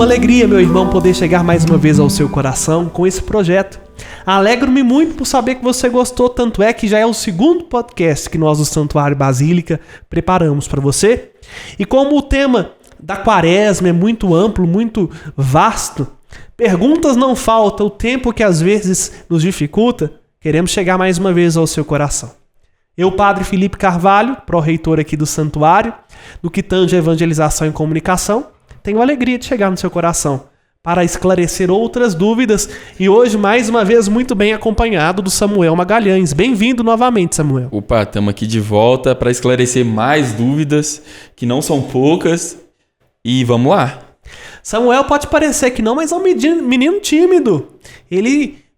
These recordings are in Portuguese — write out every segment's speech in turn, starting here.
uma alegria, meu irmão, poder chegar mais uma vez ao seu coração com esse projeto. Alegro-me muito por saber que você gostou, tanto é que já é o segundo podcast que nós do Santuário Basílica preparamos para você. E como o tema da Quaresma é muito amplo, muito vasto, perguntas não faltam, o tempo que às vezes nos dificulta, queremos chegar mais uma vez ao seu coração. Eu, Padre Felipe Carvalho, pró-reitor aqui do Santuário, no que tange a evangelização e comunicação, tenho a alegria de chegar no seu coração para esclarecer outras dúvidas e hoje, mais uma vez, muito bem acompanhado do Samuel Magalhães. Bem-vindo novamente, Samuel. Opa, estamos aqui de volta para esclarecer mais dúvidas, que não são poucas, e vamos lá. Samuel pode parecer que não, mas é um menino tímido.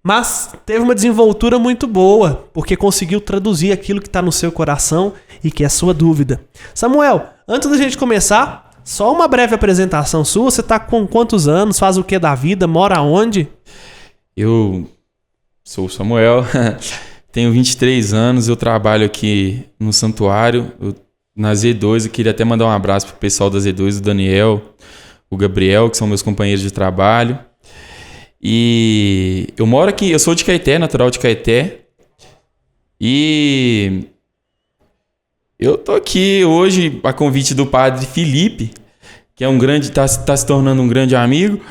Mas teve uma desenvoltura muito boa, porque conseguiu traduzir aquilo que está no seu coração e que é a sua dúvida. Samuel, antes da gente começar, só uma breve apresentação sua. Você está com quantos anos? Faz o que da vida? Mora onde? Eu sou o Samuel, tenho 23 anos, eu trabalho aqui no Santuário, na Z2. Eu queria até mandar um abraço pro pessoal da Z2, o Daniel, o Gabriel, que são meus companheiros de trabalho. E eu moro aqui, eu sou de Caeté, natural de Caeté. E eu tô aqui hoje a convite do Padre Felipe, que é tá se tornando um grande amigo,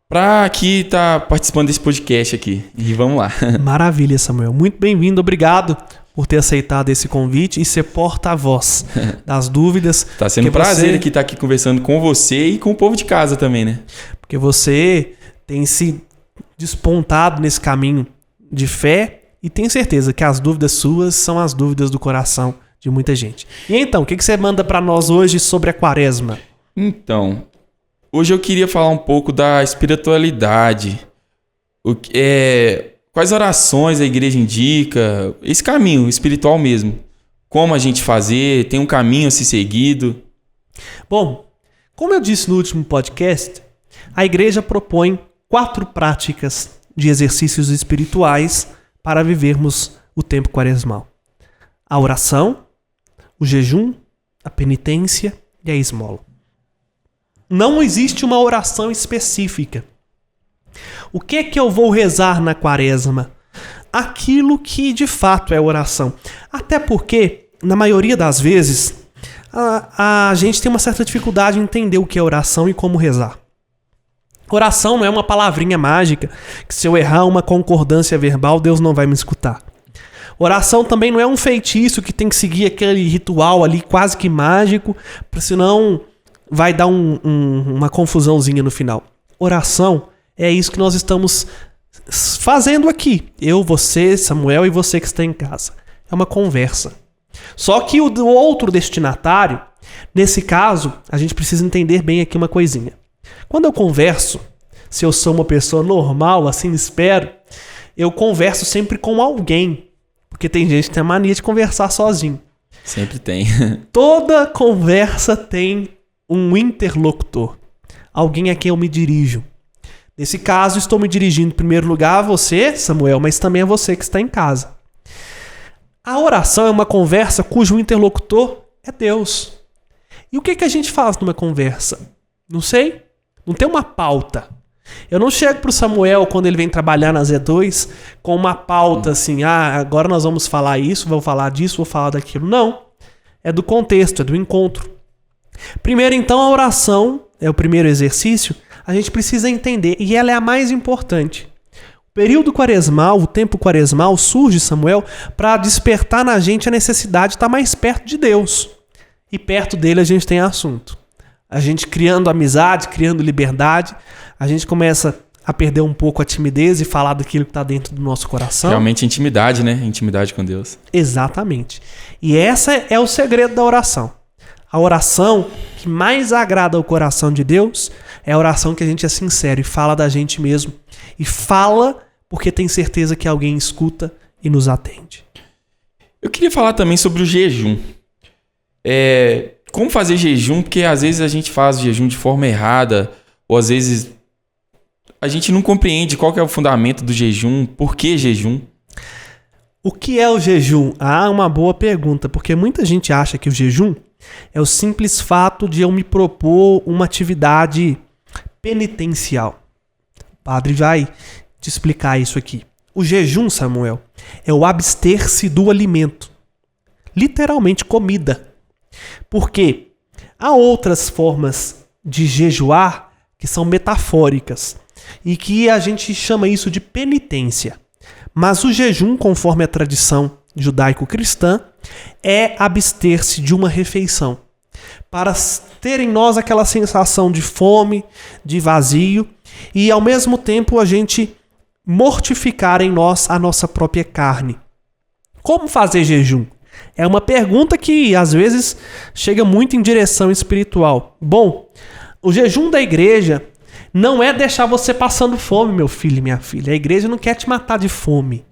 para aqui tá participando desse podcast aqui. E vamos lá. Maravilha, Samuel. Muito bem-vindo, obrigado por ter aceitado esse convite e ser porta-voz das dúvidas. Tá sendo um prazer aqui estar aqui conversando com você e com o povo de casa também, né? Porque você tem se despontado nesse caminho de fé e tenho certeza que as dúvidas suas são as dúvidas do coração de muita gente. E então, o que você manda para nós hoje sobre a Quaresma? Então, hoje eu queria falar um pouco da espiritualidade. Quais orações a igreja indica? Esse caminho espiritual mesmo. Como a gente fazer? Tem um caminho a ser seguido? Bom, como eu disse no último podcast, a igreja propõe 4 práticas de exercícios espirituais para vivermos o tempo quaresmal: a oração, o jejum, a penitência e a esmola. Não existe uma oração específica. O que é que eu vou rezar na Quaresma? Aquilo que de fato é oração. Até porque, na maioria das vezes, a gente tem uma certa dificuldade em entender o que é oração e como rezar. Oração não é uma palavrinha mágica que se eu errar uma concordância verbal, Deus não vai me escutar. Oração também não é um feitiço que tem que seguir aquele ritual ali quase que mágico, senão vai dar uma confusãozinha no final. Oração é isso que nós estamos fazendo aqui. Eu, você, Samuel e você que está em casa. É uma conversa. Só que o outro destinatário, nesse caso, a gente precisa entender bem aqui uma coisinha. Quando eu converso, se eu sou uma pessoa normal, assim espero, eu converso sempre com alguém. Porque tem gente que tem a mania de conversar sozinho. Sempre tem. Toda conversa tem um interlocutor. Alguém a quem eu me dirijo. Nesse caso, estou me dirigindo em primeiro lugar a você, Samuel, mas também a você que está em casa. A oração é uma conversa cujo interlocutor é Deus. E o que a gente faz numa conversa? Não sei. Não tem uma pauta. Eu não chego pro Samuel quando ele vem trabalhar na Z2 com uma pauta assim, agora nós vamos falar isso, vou falar disso, vou falar daquilo. Não. É do contexto, é do encontro. Primeiro, então, a oração é o primeiro exercício. A gente precisa entender, e ela é a mais importante. O período quaresmal, o tempo quaresmal surge, Samuel, para despertar na gente a necessidade de estar mais perto de Deus. E perto dele a gente tem assunto. A gente criando amizade, criando liberdade, a gente começa a perder um pouco a timidez e falar daquilo que está dentro do nosso coração. Realmente intimidade, né? Intimidade com Deus. Exatamente. E essa é o segredo da oração. A oração que mais agrada ao coração de Deus é a oração que a gente é sincero e fala da gente mesmo. E fala porque tem certeza que alguém escuta e nos atende. Eu queria falar também sobre o jejum. Como fazer jejum? Porque às vezes a gente faz jejum de forma errada, ou às vezes a gente não compreende qual que é o fundamento do jejum, por que jejum? O que é o jejum? Uma boa pergunta, porque muita gente acha que o jejum é o simples fato de eu me propor uma atividade penitencial. O padre vai te explicar isso aqui. O jejum, Samuel, é o abster-se do alimento. Literalmente comida. Porque há outras formas de jejuar que são metafóricas e que a gente chama isso de penitência. Mas o jejum, conforme a tradição judaico-cristã, é abster-se de uma refeição, para ter em nós aquela sensação de fome, de vazio, e ao mesmo tempo a gente mortificar em nós a nossa própria carne. Como fazer jejum? É uma pergunta que às vezes chega muito em direção espiritual. Bom, o jejum da igreja não é deixar você passando fome, meu filho e minha filha. A igreja não quer te matar de fome.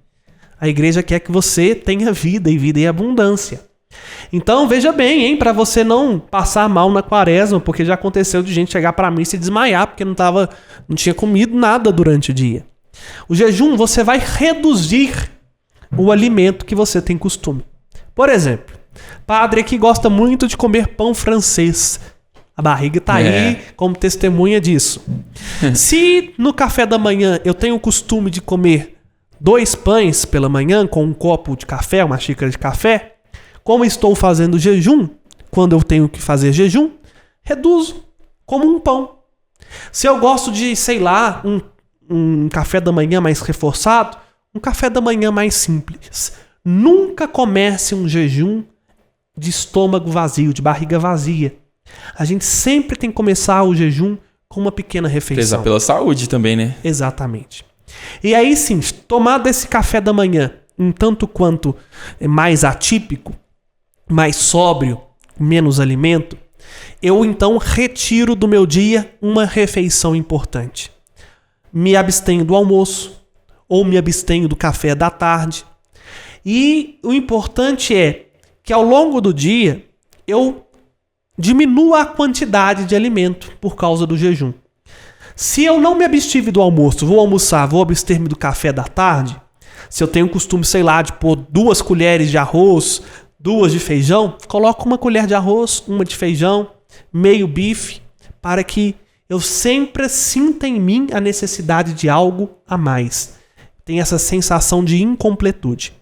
A igreja quer que você tenha vida e vida em abundância. Então veja bem, hein, para você não passar mal na quaresma, porque já aconteceu de gente chegar para mim e se desmaiar porque não tinha comido nada durante o dia. O jejum, você vai reduzir o alimento que você tem costume. Por exemplo, padre aqui gosta muito de comer pão francês. A barriga está aí como testemunha disso. Se no café da manhã eu tenho o costume de comer 2 pães pela manhã com um copo de café, uma xícara de café, como estou fazendo jejum, quando eu tenho que fazer jejum, reduzo como um pão. Se eu gosto de, sei lá, um café da manhã mais reforçado, um café da manhã mais simples. Nunca comece um jejum de estômago vazio, de barriga vazia. A gente sempre tem que começar o jejum com uma pequena refeição. Prezar pela saúde também, né? Exatamente. E aí sim, tomado esse café da manhã, um tanto quanto mais atípico, mais sóbrio, menos alimento, eu então retiro do meu dia uma refeição importante. Me abstenho do almoço ou me abstenho do café da tarde. E o importante é que ao longo do dia eu diminua a quantidade de alimento por causa do jejum. Se eu não me abstive do almoço, vou almoçar, vou abster-me do café da tarde, se eu tenho o costume, sei lá, de pôr 2 colheres de arroz, 2 de feijão, coloco 1 colher de arroz, 1 de feijão, meio bife, para que eu sempre sinta em mim a necessidade de algo a mais. Tem essa sensação de incompletude.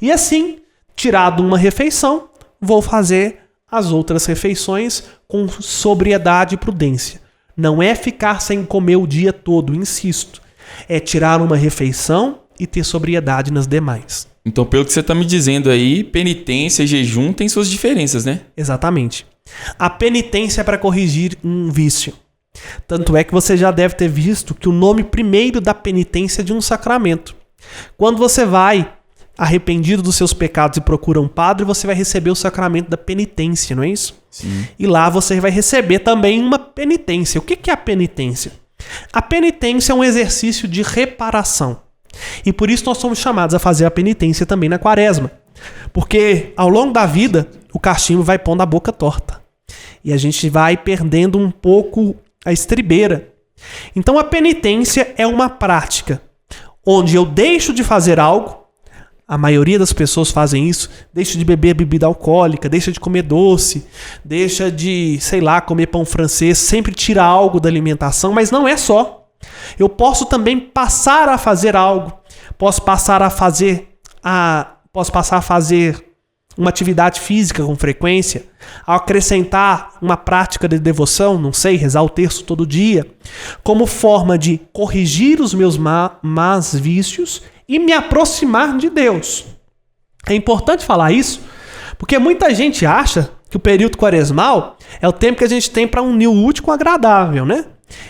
E assim, tirado uma refeição, vou fazer as outras refeições com sobriedade e prudência. Não é ficar sem comer o dia todo, insisto. É tirar uma refeição e ter sobriedade nas demais. Então, pelo que você está me dizendo aí, penitência e jejum têm suas diferenças, né? Exatamente. A penitência é para corrigir um vício. Tanto é que você já deve ter visto que o nome primeiro da penitência é de um sacramento. Quando você vai arrependido dos seus pecados e procura um padre, você vai receber o sacramento da penitência, não é isso? Sim. E lá você vai receber também uma penitência. O que é a penitência? A penitência é um exercício de reparação. E por isso nós somos chamados a fazer a penitência também na quaresma. Porque ao longo da vida, o cachimbo vai pondo a boca torta. E a gente vai perdendo um pouco a estribeira. Então a penitência é uma prática onde eu deixo de fazer algo. A maioria das pessoas fazem isso, deixa de beber bebida alcoólica, deixa de comer doce, deixa de, sei lá, comer pão francês, sempre tira algo da alimentação, mas não é só. Eu posso também passar a fazer algo, posso passar a fazer uma atividade física com frequência, acrescentar uma prática de devoção, não sei, rezar o terço todo dia, como forma de corrigir os meus más vícios e me aproximar de Deus. É importante falar isso, porque muita gente acha que o período quaresmal é o tempo que a gente tem para unir o útil com o agradável, né?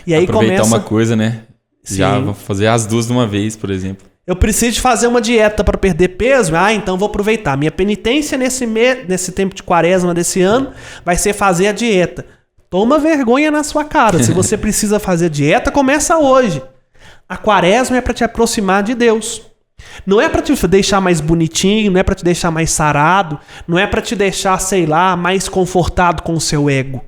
E aí aproveitar começa uma coisa, né? Sim. Já vou fazer as 2 de uma vez, por exemplo. Eu preciso de fazer uma dieta para perder peso, então vou aproveitar. Minha penitência nesse tempo de quaresma desse ano vai ser fazer a dieta. Toma vergonha na sua cara. Se você precisa fazer dieta, começa hoje. A quaresma é para te aproximar de Deus. Não é para te deixar mais bonitinho, não é para te deixar mais sarado, não é para te deixar, sei lá, mais confortado com o seu ego.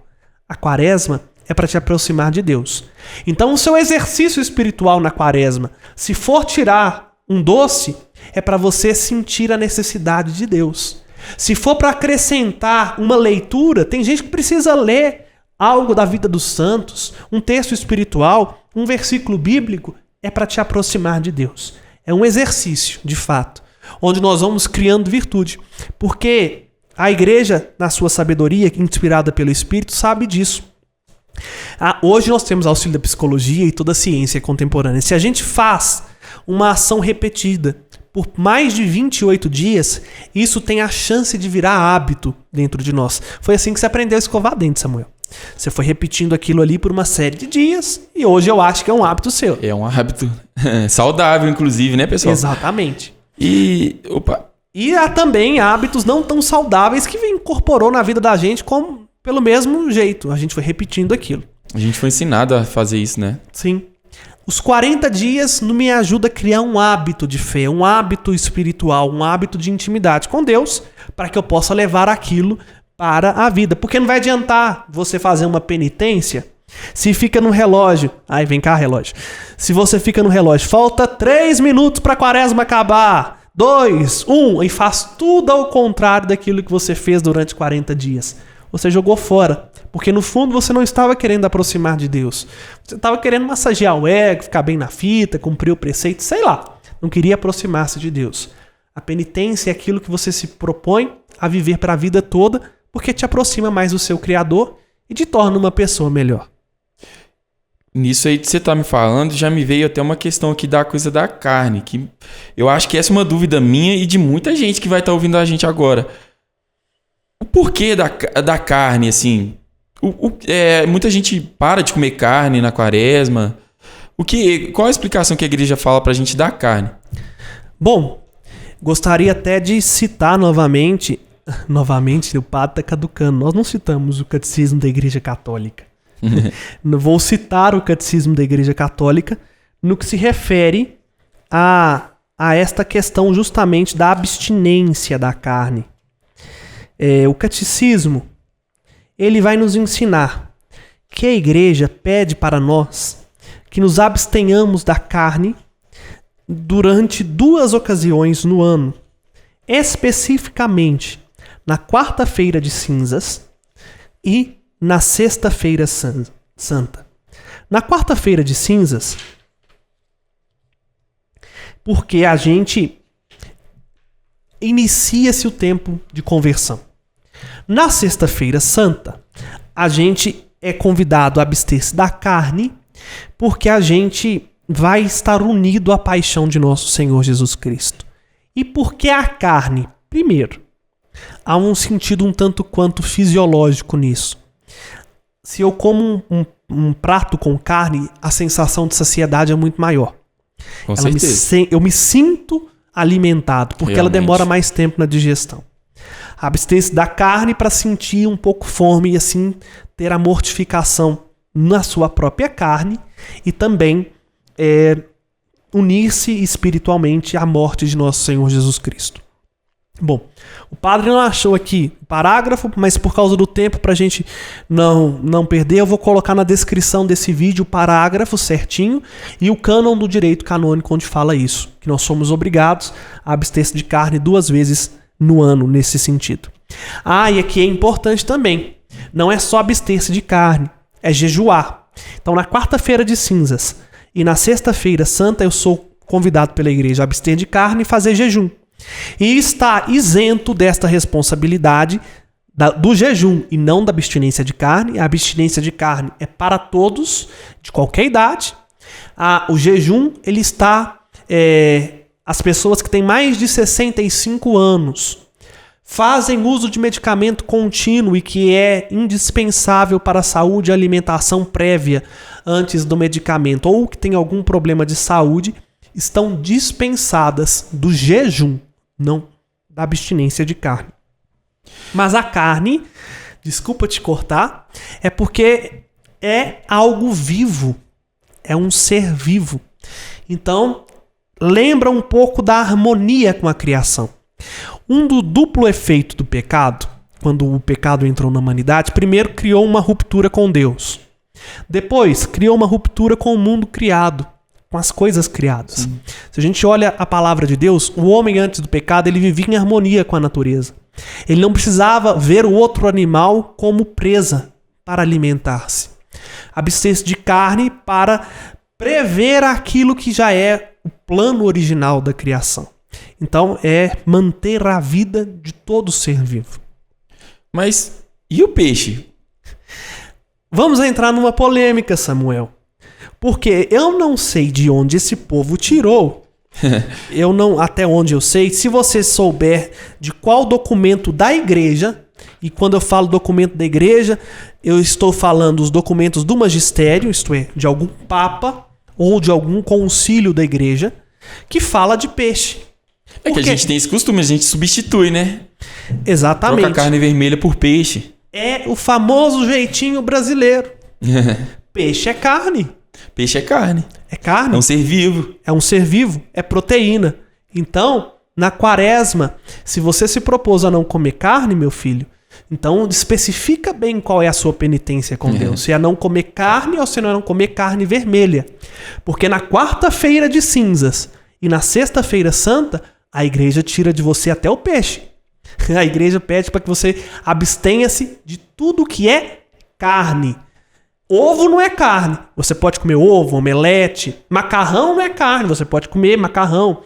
A quaresma é para te aproximar de Deus. Então o seu exercício espiritual na quaresma, se for tirar um doce, é para você sentir a necessidade de Deus. Se for para acrescentar uma leitura, tem gente que precisa ler algo da vida dos santos, um texto espiritual, um versículo bíblico, é para te aproximar de Deus. É um exercício, de fato, onde nós vamos criando virtude. Porque a igreja, na sua sabedoria, inspirada pelo Espírito, sabe disso. Hoje nós temos auxílio da psicologia e toda a ciência contemporânea. Se a gente faz uma ação repetida por mais de 28 dias, isso tem a chance de virar hábito dentro de nós. Foi assim que você aprendeu a escovar dente, Samuel. Você foi repetindo aquilo ali por uma série de dias e hoje eu acho que é um hábito seu. É um hábito saudável, inclusive, né, pessoal? Exatamente. E há também hábitos não tão saudáveis que incorporou na vida da gente como pelo mesmo jeito. A gente foi repetindo aquilo. A gente foi ensinado a fazer isso, né? Sim. Os 40 dias não me ajuda a criar um hábito de fé, um hábito espiritual, um hábito de intimidade com Deus, para que eu possa levar aquilo para a vida. Porque não vai adiantar você fazer uma penitência se fica no relógio. Ai, vem cá, relógio. Se você fica no relógio, falta 3 minutos para a quaresma acabar. 2, 1, e faz tudo ao contrário daquilo que você fez durante 40 dias. Você jogou fora. Porque no fundo você não estava querendo aproximar de Deus. Você estava querendo massagear o ego, ficar bem na fita, cumprir o preceito, sei lá. Não queria aproximar-se de Deus. A penitência é aquilo que você se propõe a viver para a vida toda, porque te aproxima mais do seu Criador e te torna uma pessoa melhor. Nisso aí que você tá me falando, já me veio até uma questão aqui da coisa da carne, que eu acho que essa é uma dúvida minha e de muita gente que vai estar ouvindo a gente agora. O porquê da carne, assim? Muita gente para de comer carne na quaresma. Qual a explicação que a igreja fala pra gente da carne? Bom, gostaria até de citar novamente, o padre tá caducando. Nós não citamos o catecismo da Igreja Católica. Vou citar o catecismo da Igreja Católica no que se refere a esta questão justamente da abstinência da carne. O catecismo, ele vai nos ensinar que a igreja pede para nós que nos abstenhamos da carne durante 2 ocasiões no ano, especificamente na quarta-feira de cinzas e na sexta-feira santa. Na quarta-feira de cinzas, porque a gente inicia-se o tempo de conversão. Na sexta-feira santa, a gente é convidado a abster-se da carne, porque a gente vai estar unido à paixão de nosso Senhor Jesus Cristo. E porque a carne, primeiro, há um sentido um tanto quanto fisiológico nisso. Se eu como um prato com carne, a sensação de saciedade é muito maior. Com certeza. Eu me sinto alimentado, porque ela demora mais tempo na digestão. Abster-se da carne para sentir um pouco fome e assim ter a mortificação na sua própria carne e também unir-se espiritualmente à morte de nosso Senhor Jesus Cristo. Bom, o padre não achou aqui o parágrafo, mas por causa do tempo, para a gente não perder, eu vou colocar na descrição desse vídeo o parágrafo certinho e o cânon do direito canônico onde fala isso, que nós somos obrigados a abster-se de carne 2 vezes no ano, nesse sentido. E aqui é importante também, não é só abster-se de carne, é jejuar. Então, na quarta-feira de cinzas e na sexta-feira santa, eu sou convidado pela igreja a abster de carne e fazer jejum. E está isento desta responsabilidade do jejum e não da abstinência de carne. A abstinência de carne é para todos, de qualquer idade. O jejum, ele está... as pessoas que têm mais de 65 anos fazem uso de medicamento contínuo e que é indispensável para a saúde e alimentação prévia antes do medicamento, ou que tem algum problema de saúde, estão dispensadas do jejum, não da abstinência de carne. Mas a carne, desculpa te cortar, é porque é algo vivo, é um ser vivo. Então, lembra um pouco da harmonia com a criação. Do duplo efeito do pecado, quando o pecado entrou na humanidade, primeiro criou uma ruptura com Deus. Depois, criou uma ruptura com o mundo criado, com as coisas criadas. Sim. Se a gente olha a palavra de Deus, o homem antes do pecado, ele vivia em harmonia com a natureza. Ele não precisava ver o outro animal como presa para alimentar-se. Abster-se de carne para prever aquilo que já é o plano original da criação. Então, é manter a vida de todo ser vivo. Mas e o peixe? Vamos entrar numa polêmica, Samuel. Porque eu não sei de onde esse povo tirou. Até onde eu sei, se você souber de qual documento da igreja, e quando eu falo documento da igreja, eu estou falando os documentos do magistério, isto é, de algum papa ou de algum concílio da igreja, que fala de peixe. É que a gente tem esse costume, a gente substitui, né? Exatamente. Troca carne vermelha por peixe. É o famoso jeitinho brasileiro. Peixe é carne. Peixe é carne. É carne. É um ser vivo. É um ser vivo. É proteína. Então, na quaresma, se você se propôs a não comer carne, meu filho, então especifica bem qual é a sua penitência com Deus. Se é não comer carne ou se não é não comer carne vermelha. Porque na quarta-feira de cinzas e na sexta-feira santa, a igreja tira de você até o peixe. A igreja pede para que você abstenha-se de tudo que é carne. Ovo não é carne. Você pode comer ovo, omelete. Macarrão não é carne. Você pode comer macarrão.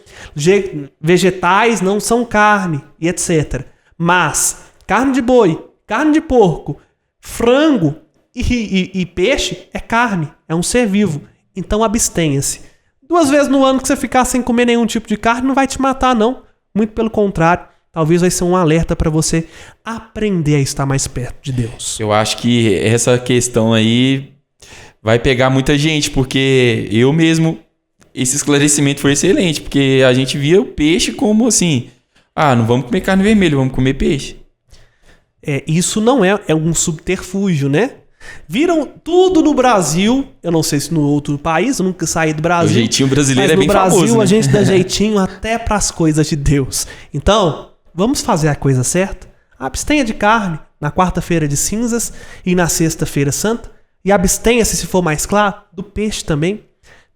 Vegetais não são carne, e etc. Mas carne de boi, carne de porco, frango e peixe é carne. É um ser vivo. Então abstenha-se. 2 vezes no ano que você ficar sem comer nenhum tipo de carne não vai te matar, não. Muito pelo contrário. Talvez vai ser um alerta para você aprender a estar mais perto de Deus. Eu acho que essa questão aí vai pegar muita gente, porque eu mesmo, esse esclarecimento foi excelente, porque a gente via o peixe como assim, não vamos comer carne vermelha, vamos comer peixe. Isso não é um subterfúgio, né? Viram tudo no Brasil, eu não sei se no outro país, eu nunca saí do Brasil. O jeitinho brasileiro mas é bem famoso, no Brasil né? A gente dá jeitinho até para as coisas de Deus. Então, vamos fazer a coisa certa? Abstenha de carne na quarta-feira de cinzas e na sexta-feira santa. E abstenha-se, se for mais claro, do peixe também.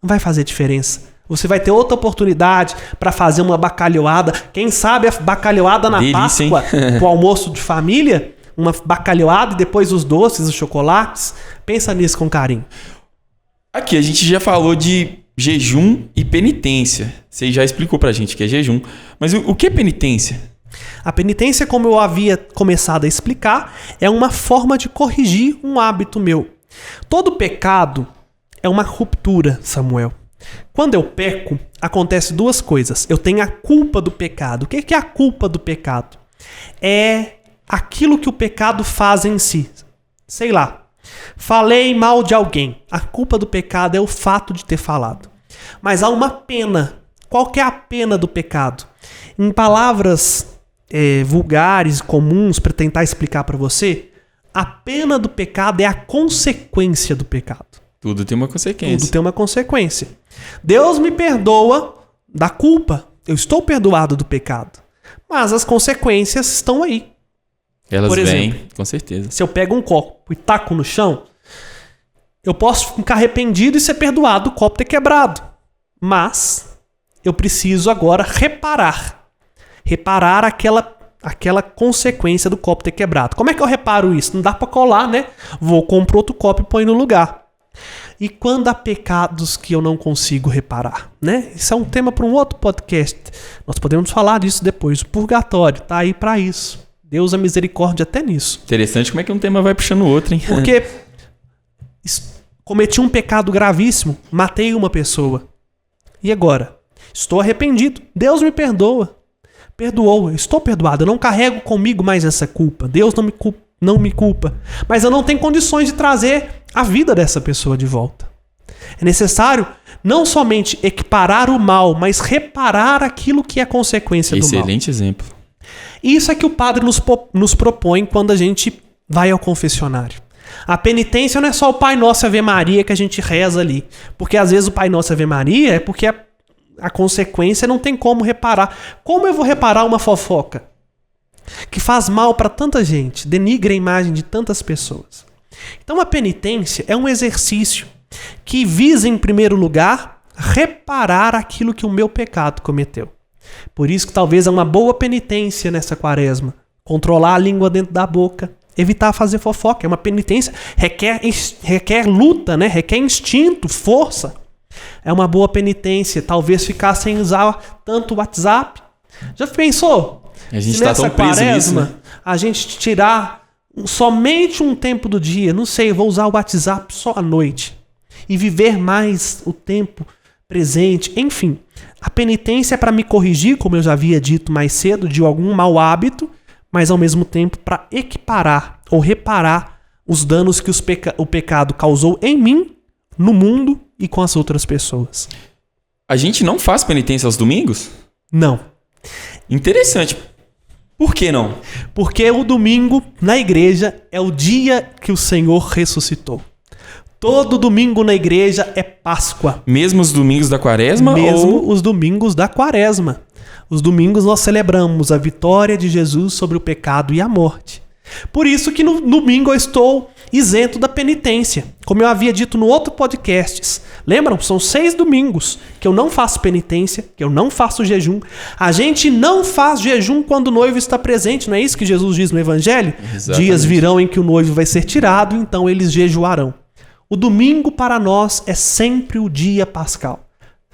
Não vai fazer diferença. Você vai ter outra oportunidade para fazer uma bacalhoada. Quem sabe a bacalhoada na Delícia, Páscoa, pro almoço de família. Uma bacalhoada e depois os doces, os chocolates. Pensa nisso com carinho. Aqui, a gente já falou de jejum e penitência. Você já explicou pra gente que é jejum. Mas o que é penitência? A penitência, como eu havia começado a explicar, é uma forma de corrigir um hábito meu. Todo pecado é uma ruptura, Samuel. Quando eu peco, acontece 2 coisas. Eu tenho a culpa do pecado. O que é a culpa do pecado? É aquilo que o pecado faz em si. Sei lá, falei mal de alguém. A culpa do pecado é o fato de ter falado. Mas há uma pena. Qual que é a pena do pecado? Em palavras vulgares, comuns, para tentar explicar para você, a pena do pecado é a consequência do pecado. Tudo tem uma consequência. Tudo tem uma consequência. Deus me perdoa da culpa. Eu estou perdoado do pecado. Mas as consequências estão aí. Elas vêm, com certeza. Se eu pego um copo e taco no chão, eu posso ficar arrependido e ser perdoado do copo ter quebrado. Mas eu preciso agora reparar aquela consequência do copo ter quebrado. Como é que eu reparo isso? Não dá pra colar, né? Vou comprar outro copo e põe no lugar. E quando há pecados que eu não consigo reparar, né? Isso é um tema para um outro podcast. Nós podemos falar disso depois. O purgatório tá aí para isso. Deus a misericórdia até nisso. Interessante como é que um tema vai puxando o outro, hein? Porque cometi um pecado gravíssimo, matei uma pessoa. E agora? Estou arrependido. Deus me perdoa. Perdoou. Eu estou perdoado. Eu não carrego comigo mais essa culpa. Deus não me culpa. Mas eu não tenho condições de trazer a vida dessa pessoa de volta. É necessário não somente equiparar o mal, mas reparar aquilo que é consequência do mal. Excelente exemplo. Isso é que o padre nos propõe quando a gente vai ao confessionário. A penitência não é só o Pai Nosso e Ave Maria que a gente reza ali. Porque às vezes o Pai Nosso e Ave Maria é porque a consequência não tem como reparar. Como eu vou reparar uma fofoca que faz mal para tanta gente, denigra a imagem de tantas pessoas? Então a penitência é um exercício que visa, em primeiro lugar, reparar aquilo que o meu pecado cometeu. Por isso que talvez é uma boa penitência nessa quaresma controlar a língua dentro da boca, evitar fazer fofoca. É uma penitência, requer luta, né? Requer instinto, força. É uma boa penitência. Talvez ficar sem usar tanto o WhatsApp. Já pensou? A gente está tão preso nisso, né? A gente tirar somente um tempo do dia. Não sei, eu vou usar o WhatsApp só à noite. E viver mais o tempo presente. Enfim, a penitência é para me corrigir, como eu já havia dito mais cedo, de algum mau hábito, mas ao mesmo tempo para equiparar ou reparar os danos que o pecado causou em mim, no mundo e com as outras pessoas. A gente não faz penitência aos domingos? Não. Interessante. Por que não? Porque o domingo na igreja é o dia que o Senhor ressuscitou. Todo domingo na igreja é Páscoa. Mesmo os domingos da Quaresma? Mesmo os domingos da Quaresma. Os domingos nós celebramos a vitória de Jesus sobre o pecado e a morte. Por isso que no domingo eu estou isento da penitência. Como eu havia dito no outro podcast. Lembram? São 6 domingos que eu não faço penitência, que eu não faço jejum. A gente não faz jejum quando o noivo está presente. Não é isso que Jesus diz no Evangelho? Exatamente. Dias virão em que o noivo vai ser tirado, então eles jejuarão. O domingo para nós é sempre o dia pascal.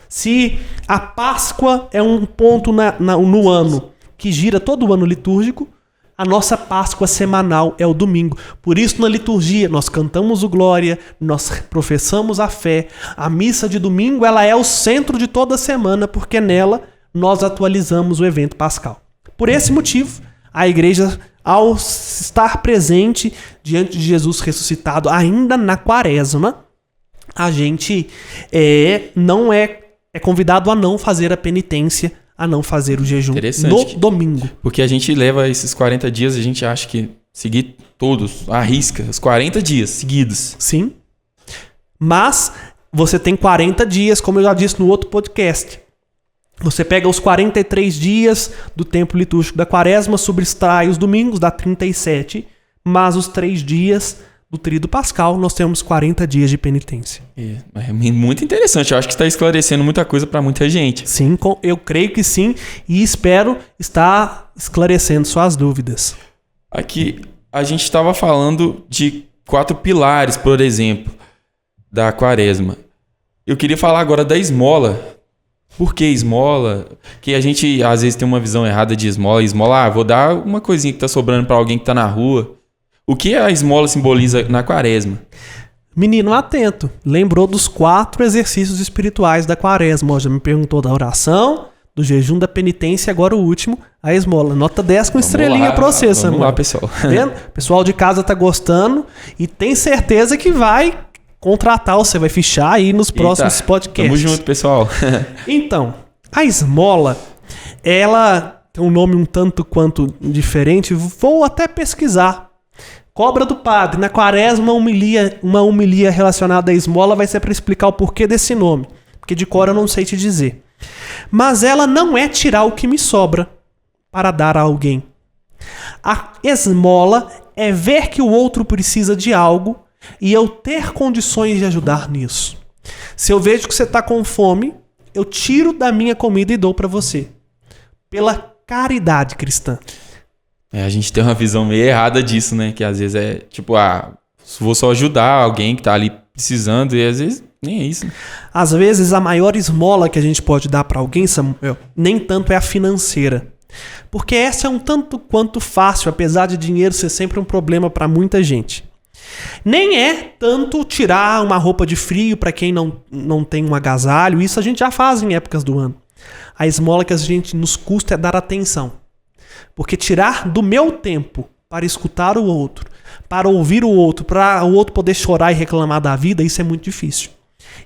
Se a Páscoa é um ponto no ano que gira todo o ano litúrgico, a nossa Páscoa semanal é o domingo. Por isso, na liturgia, nós cantamos o Glória, nós professamos a fé. A missa de domingo ela é o centro de toda a semana, porque nela nós atualizamos o evento pascal. Por esse motivo, a igreja, ao estar presente diante de Jesus ressuscitado, ainda na Quaresma, a gente não é convidado a não fazer a penitência, a não fazer o jejum no domingo. Porque a gente leva esses 40 dias, a gente acha que seguir todos, arrisca, os 40 dias seguidos. Sim. Mas você tem 40 dias, como eu já disse no outro podcast. Você pega os 43 dias do tempo litúrgico da Quaresma, subtrai os domingos, dá 37, mas os 3 dias do tríduo pascal, nós temos 40 dias de penitência. É muito interessante. Eu acho que está esclarecendo muita coisa para muita gente. Sim, eu creio que sim. E espero estar esclarecendo suas dúvidas. Aqui, a gente estava falando de 4 pilares, por exemplo, da Quaresma. Eu queria falar agora da esmola. Por que esmola? Que a gente, às vezes, tem uma visão errada de esmola. Esmola, vou dar uma coisinha que está sobrando para alguém que está na rua. O que a esmola simboliza na Quaresma? Menino atento, lembrou dos 4 exercícios espirituais da Quaresma. Já me perguntou da oração, do jejum, da penitência e agora o último, a esmola. Nota 10 com estrelinha pra você, Samuel. Vamos lá, pessoal. Tá vendo? O pessoal de casa tá gostando e tem certeza que vai contratar, você vai fichar aí nos próximos podcasts. Tamo junto, pessoal. Então, a esmola, ela tem um nome um tanto quanto diferente. Vou até pesquisar. Cobra do padre. Na Quaresma, uma homilia relacionada à esmola vai ser para explicar o porquê desse nome. Porque de cor eu não sei te dizer. Mas ela não é tirar o que me sobra para dar a alguém. A esmola é ver que o outro precisa de algo e eu ter condições de ajudar nisso. Se eu vejo que você está com fome, eu tiro da minha comida e dou para você. Pela caridade cristã. A gente tem uma visão meio errada disso, né? Que às vezes é tipo, vou só ajudar alguém que tá ali precisando e às vezes nem é isso. Né? Às vezes a maior esmola que a gente pode dar para alguém, Samuel, nem tanto é a financeira. Porque essa é um tanto quanto fácil, apesar de dinheiro ser sempre um problema para muita gente. Nem é tanto tirar uma roupa de frio para quem não tem um agasalho, isso a gente já faz em épocas do ano. A esmola que a gente nos custa é dar atenção. Porque tirar do meu tempo para escutar o outro, para ouvir o outro, para o outro poder chorar e reclamar da vida, isso é muito difícil.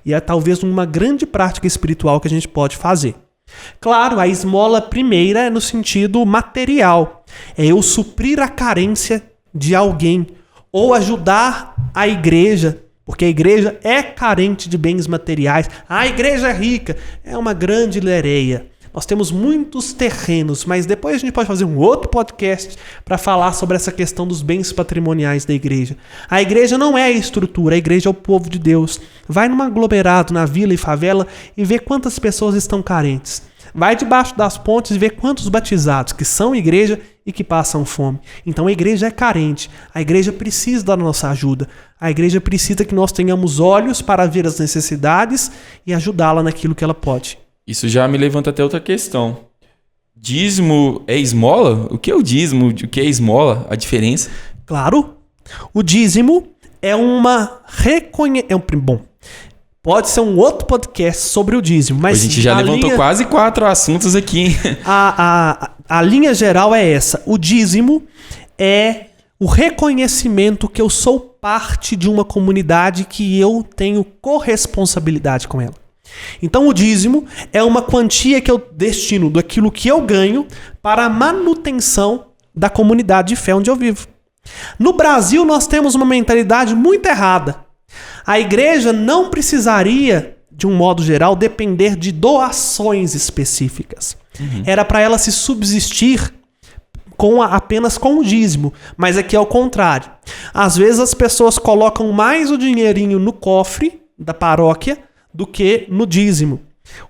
E é talvez uma grande prática espiritual que a gente pode fazer. Claro, a esmola primeira é no sentido material. É eu suprir a carência de alguém ou ajudar a igreja, porque a igreja é carente de bens materiais. A igreja é rica, é uma grande lereia. Nós temos muitos terrenos, mas depois a gente pode fazer um outro podcast para falar sobre essa questão dos bens patrimoniais da igreja. A igreja não é a estrutura, a igreja é o povo de Deus. Vai num aglomerado, na vila e favela e vê quantas pessoas estão carentes. Vai debaixo das pontes e vê quantos batizados que são igreja e que passam fome. Então a igreja é carente. A igreja precisa da nossa ajuda. A igreja precisa que nós tenhamos olhos para ver as necessidades e ajudá-la naquilo que ela pode. Isso já me levanta até outra questão. Dízimo é esmola? O que é o dízimo? O que é esmola? A diferença? Claro. O dízimo é uma Bom, pode ser um outro podcast sobre o dízimo, mas a gente já levantou quase 4 assuntos aqui, hein? A linha geral é essa. O dízimo é o reconhecimento que eu sou parte de uma comunidade que eu tenho corresponsabilidade com ela. Então o dízimo é uma quantia que eu destino daquilo que eu ganho para a manutenção da comunidade de fé onde eu vivo. No Brasil nós temos uma mentalidade muito errada. A igreja não precisaria, de um modo geral, depender de doações específicas. Era para ela se subsistir apenas com o dízimo, mas aqui é o contrário. Às vezes as pessoas colocam mais o dinheirinho no cofre da paróquia do que no dízimo.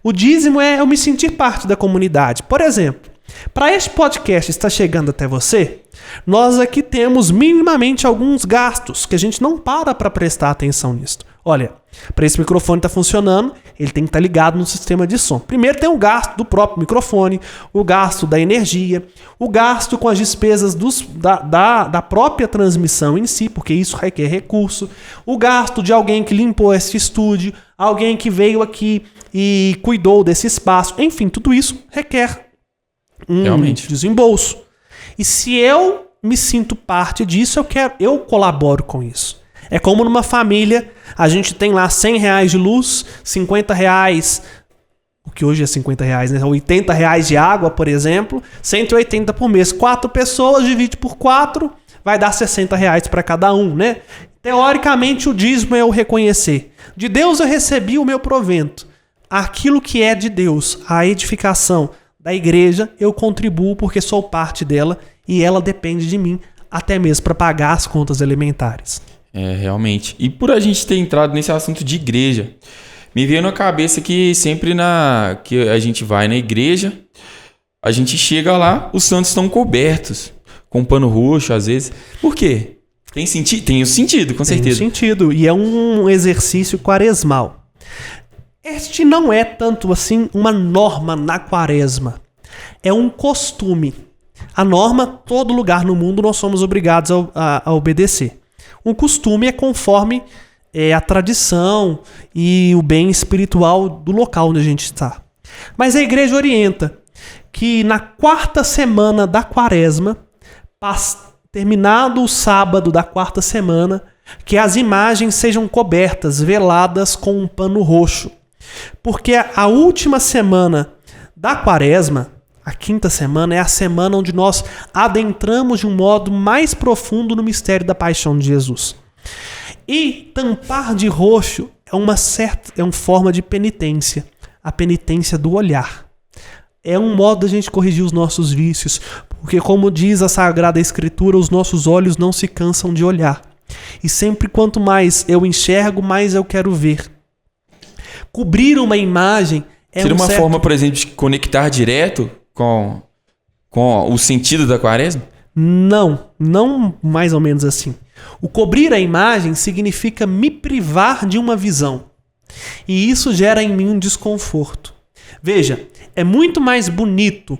O dízimo é eu me sentir parte da comunidade. Por exemplo, para este podcast estar chegando até você, nós aqui temos minimamente alguns gastos que a gente não para prestar atenção nisso. Olha, para esse microfone estar funcionando, ele tem que estar ligado no sistema de som. Primeiro tem o gasto do próprio microfone, o gasto da energia, o gasto com as despesas da própria transmissão em si, porque isso requer recurso, o gasto de alguém que limpou esse estúdio, alguém que veio aqui e cuidou desse espaço. Enfim, tudo isso requer realmente desembolso. E se eu me sinto parte disso, eu colaboro com isso. É como numa família, a gente tem lá R$100 de luz, R$50, o que hoje é R$50, né? R$80 de água, por exemplo, 180 por mês. 4 pessoas, divide por 4, vai dar R$60 para cada um, né? Teoricamente, o dízimo é o reconhecer. De Deus eu recebi o meu provento. Aquilo que é de Deus, a edificação da igreja, eu contribuo porque sou parte dela e ela depende de mim, até mesmo para pagar as contas elementares. É, realmente. E por a gente ter entrado nesse assunto de igreja, me veio na cabeça que sempre que a gente vai na igreja, a gente chega lá, os santos estão cobertos, com pano roxo às vezes. Por quê? Tem sentido? Tem sentido, com certeza. Tem sentido, e é um exercício quaresmal. Este não é tanto assim uma norma na quaresma. É um costume. A norma, todo lugar no mundo nós somos obrigados a obedecer. O costume é conforme a tradição e o bem espiritual do local onde a gente está. Mas a igreja orienta que na 4ª semana da quaresma, terminado o sábado da 4ª semana, que as imagens sejam cobertas, veladas com um pano roxo. Porque a última semana da quaresma, a 5ª semana, é a semana onde nós adentramos de um modo mais profundo no mistério da paixão de Jesus. E tampar de roxo é uma forma de penitência, a penitência do olhar. É um modo da gente corrigir os nossos vícios, porque como diz a Sagrada Escritura, os nossos olhos não se cansam de olhar. E sempre quanto mais eu enxergo, mais eu quero ver. Cobrir uma imagem seria uma forma, por exemplo, de conectar direto com o sentido da quaresma? Não mais ou menos assim. O cobrir a imagem significa me privar de uma visão. E isso gera em mim um desconforto. Veja, é muito mais bonito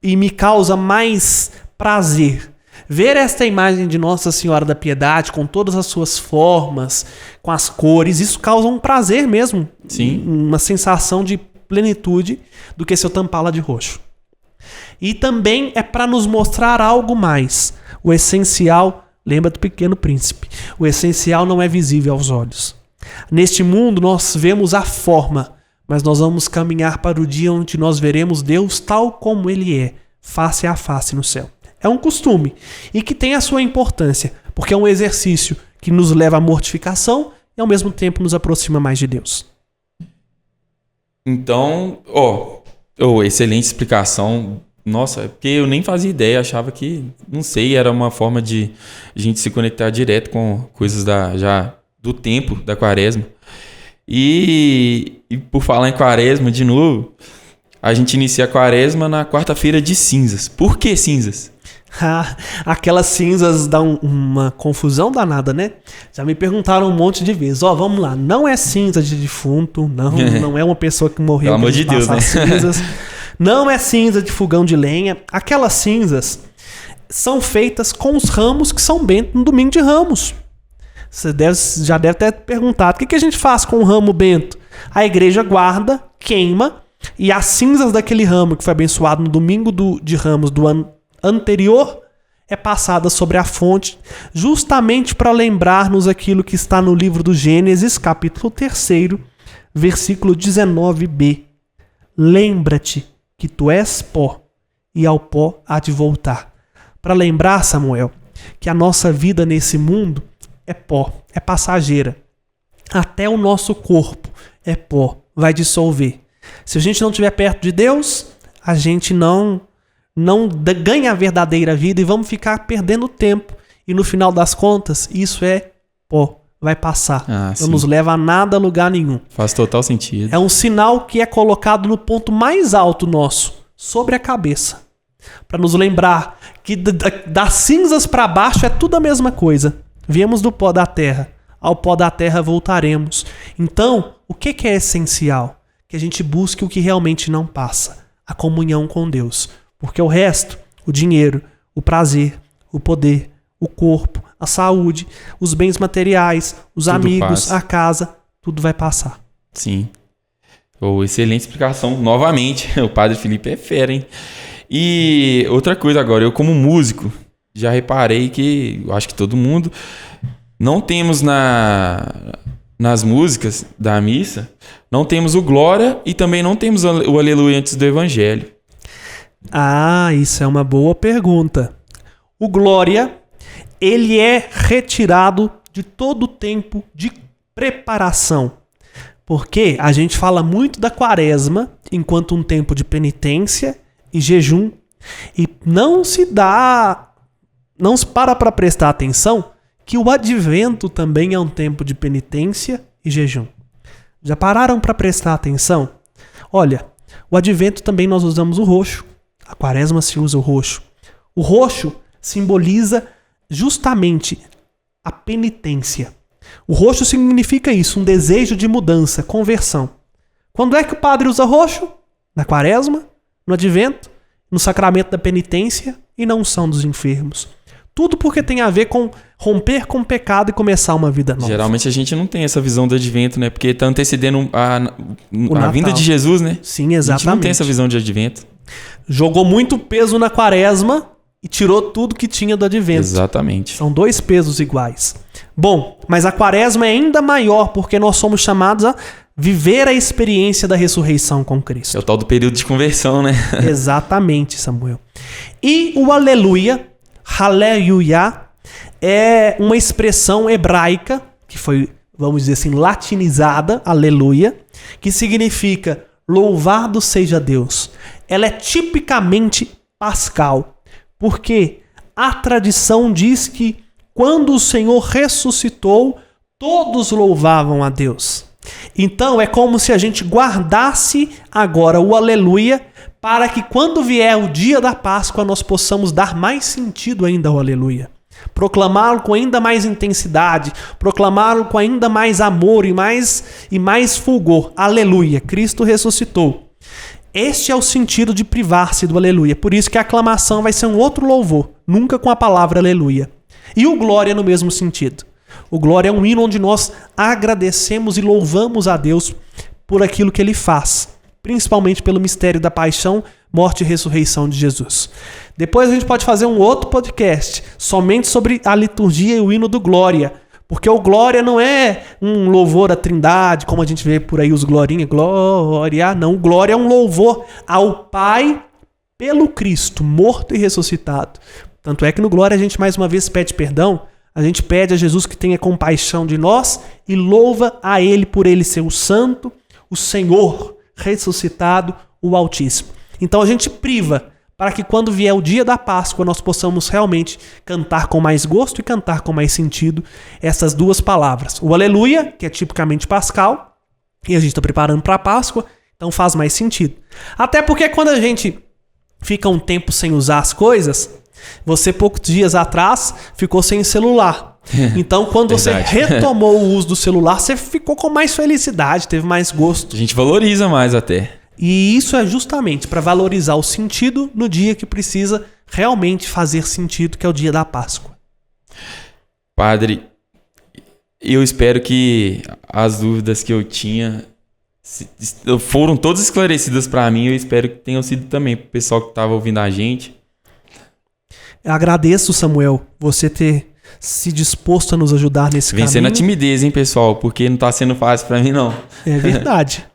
e me causa mais prazer ver esta imagem de Nossa Senhora da Piedade com todas as suas formas, com as cores. Isso causa um prazer mesmo. Sim. Uma sensação de plenitude do que se eu tampá-la de roxo. E também é para nos mostrar algo mais. O essencial, lembra do Pequeno Príncipe, o essencial não é visível aos olhos. Neste mundo nós vemos a forma, mas nós vamos caminhar para o dia onde nós veremos Deus tal como Ele é, face a face no céu. É um costume e que tem a sua importância, porque é um exercício que nos leva à mortificação e ao mesmo tempo nos aproxima mais de Deus. Então, excelente explicação. Nossa, porque eu nem fazia ideia, achava que, não sei, era uma forma de a gente se conectar direto com coisas já do tempo da quaresma. E por falar em quaresma, de novo, a gente inicia a quaresma na quarta-feira de cinzas. Por que cinzas? Aquelas cinzas dão uma confusão danada, né? Já me perguntaram um monte de vezes. Vamos lá, não é cinza de defunto, não é uma pessoa que morreu. Pelo amor de Deus, né? Cinzas. Não é cinza de fogão de lenha. Aquelas cinzas são feitas com os ramos que São Bento no domingo de Ramos. Você já deve ter perguntado, o que a gente faz com o ramo bento? A igreja guarda, queima, e as cinzas daquele ramo que foi abençoado no domingo de Ramos do ano anterior é passada sobre a fonte, justamente para lembrar-nos aquilo que está no livro do Gênesis, capítulo 3, versículo 19b. Lembra-te que tu és pó, e ao pó há de voltar. Para lembrar, Samuel, que a nossa vida nesse mundo é pó, é passageira. Até o nosso corpo é pó, vai dissolver. Se a gente não estiver perto de Deus, a gente não ganha a verdadeira vida e vamos ficar perdendo tempo. E no final das contas, isso é pó, vai passar. Não nos leva a nada, a lugar nenhum. Faz total sentido. É um sinal que é colocado no ponto mais alto nosso, sobre a cabeça. Para nos lembrar que das cinzas para baixo é tudo a mesma coisa. Viemos do pó da terra, ao pó da terra voltaremos. Então, o que é essencial? Que a gente busque o que realmente não passa, a comunhão com Deus. Porque o resto, o dinheiro, o prazer, o poder, o corpo, a saúde, os bens materiais, os tudo amigos, passa. A casa, tudo vai passar. Sim. Excelente explicação. Novamente, o Padre Felipe é fera, hein? E outra coisa agora, eu como músico, já reparei que, eu acho que todo mundo, não temos nas músicas da missa, não temos o Glória e também não temos o Aleluia antes do Evangelho. Isso é uma boa pergunta. O Glória, ele é retirado de todo o tempo de preparação. Porque a gente fala muito da quaresma enquanto um tempo de penitência e jejum. E não se para prestar atenção que o advento também é um tempo de penitência e jejum. Já pararam para prestar atenção? Olha, o advento também nós usamos o roxo. A quaresma se usa o roxo. O roxo simboliza justamente a penitência. O roxo significa isso, um desejo de mudança, conversão. Quando é que o padre usa roxo? Na quaresma, no advento, no sacramento da penitência e na unção dos enfermos. Tudo porque tem a ver com romper com o pecado e começar uma vida nova. Geralmente a gente não tem essa visão do advento, né? Porque está antecedendo a vinda de Jesus, né? Sim, exatamente. A gente não tem essa visão de advento. Jogou muito peso na quaresma e tirou tudo que tinha do advento. Exatamente. São dois pesos iguais. Bom, mas a quaresma é ainda maior porque nós somos chamados a viver a experiência da ressurreição com Cristo. É o tal do período de conversão, né? Exatamente, Samuel. E o aleluia, Hallelujah, é uma expressão hebraica, que foi, vamos dizer assim, latinizada, aleluia, que significa louvado seja Deus. Ela é tipicamente pascal, porque a tradição diz que quando o Senhor ressuscitou, todos louvavam a Deus. Então é como se a gente guardasse agora o aleluia para que quando vier o dia da Páscoa nós possamos dar mais sentido ainda ao aleluia. Proclamá-lo com ainda mais intensidade, proclamá-lo com ainda mais amor e mais fulgor. Aleluia, Cristo ressuscitou. Este é o sentido de privar-se do aleluia. Por isso que a aclamação vai ser um outro louvor, nunca com a palavra aleluia. E o glória no mesmo sentido. O glória é um hino onde nós agradecemos e louvamos a Deus por aquilo que Ele faz, principalmente pelo mistério da paixão, morte e ressurreição de Jesus. Depois a gente pode fazer um outro podcast somente sobre a liturgia e o hino do glória, porque o glória não é um louvor à Trindade, como a gente vê por aí os glorinha, glória, não. O glória é um louvor ao Pai pelo Cristo, morto e ressuscitado. Tanto é que no glória a gente mais uma vez pede perdão, a gente pede a Jesus que tenha compaixão de nós e louva a Ele por Ele ser o Santo, o Senhor ressuscitado, o Altíssimo. Então a gente priva para que quando vier o dia da Páscoa nós possamos realmente cantar com mais gosto e cantar com mais sentido essas duas palavras. O aleluia, que é tipicamente pascal, e a gente está preparando para a Páscoa, Não faz mais sentido. Até porque quando a gente fica um tempo sem usar as coisas, você poucos dias atrás ficou sem celular. Então quando você retomou o uso do celular, você ficou com mais felicidade, teve mais gosto. A gente valoriza mais até. E isso é justamente para valorizar o sentido no dia que precisa realmente fazer sentido, que é o dia da Páscoa. Padre, eu espero que as dúvidas que eu tinha foram todas esclarecidas para mim. Eu espero que tenham sido também para o pessoal que estava ouvindo a gente. Eu agradeço, Samuel, você ter se disposto a nos ajudar nesse caminho. Vencendo a timidez, hein, pessoal? Porque não está sendo fácil para mim, não. É verdade.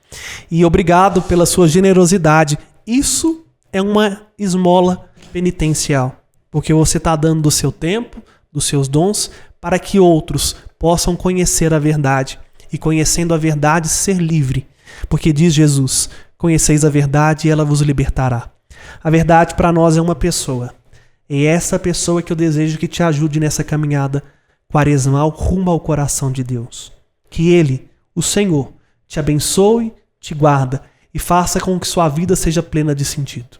E obrigado pela sua generosidade. Isso é uma esmola penitencial, porque você está dando do seu tempo, dos seus dons, para que outros possam conhecer a verdade e, conhecendo a verdade, ser livre. Porque diz Jesus, conheceis a verdade e ela vos libertará. A verdade para nós é uma pessoa. E é essa pessoa que eu desejo que te ajude nessa caminhada quaresmal rumo ao coração de Deus. Que Ele, o Senhor, te abençoe, te guarda e faça com que sua vida seja plena de sentido.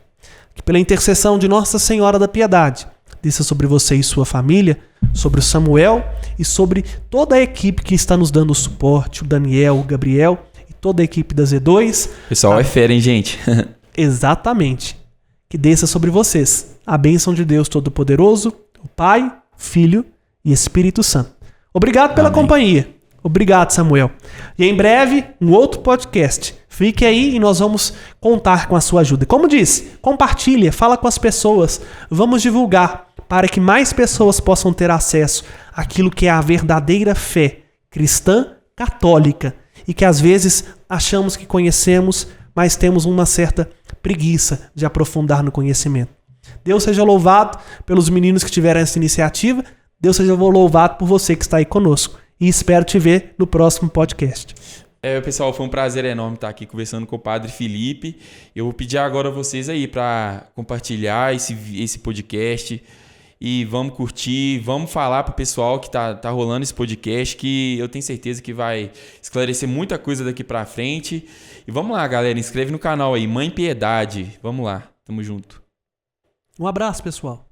Que pela intercessão de Nossa Senhora da Piedade, desça sobre você e sua família, sobre o Samuel e sobre toda a equipe que está nos dando suporte, o Daniel, o Gabriel e toda a equipe da Z2. Pessoal, é fera, hein, gente? Exatamente. Que desça sobre vocês a bênção de Deus Todo-Poderoso, o Pai, Filho e Espírito Santo. Obrigado pela companhia. Obrigado, Samuel. E em breve, um outro podcast. Fique aí e nós vamos contar com a sua ajuda. Como disse, compartilha, fala com as pessoas. Vamos divulgar para que mais pessoas possam ter acesso àquilo que é a verdadeira fé cristã católica e que às vezes achamos que conhecemos, mas temos uma certa preguiça de aprofundar no conhecimento. Deus seja louvado pelos meninos que tiveram essa iniciativa. Deus seja louvado por você que está aí conosco. E espero te ver no próximo podcast. Pessoal, foi um prazer enorme estar aqui conversando com o Padre Felipe. Eu vou pedir agora a vocês aí para compartilhar esse podcast e vamos curtir, vamos falar para o pessoal que tá rolando esse podcast, que eu tenho certeza que vai esclarecer muita coisa daqui para frente. E vamos lá, galera, inscreve no canal aí, Mãe Piedade. Vamos lá, tamo junto. Um abraço, pessoal.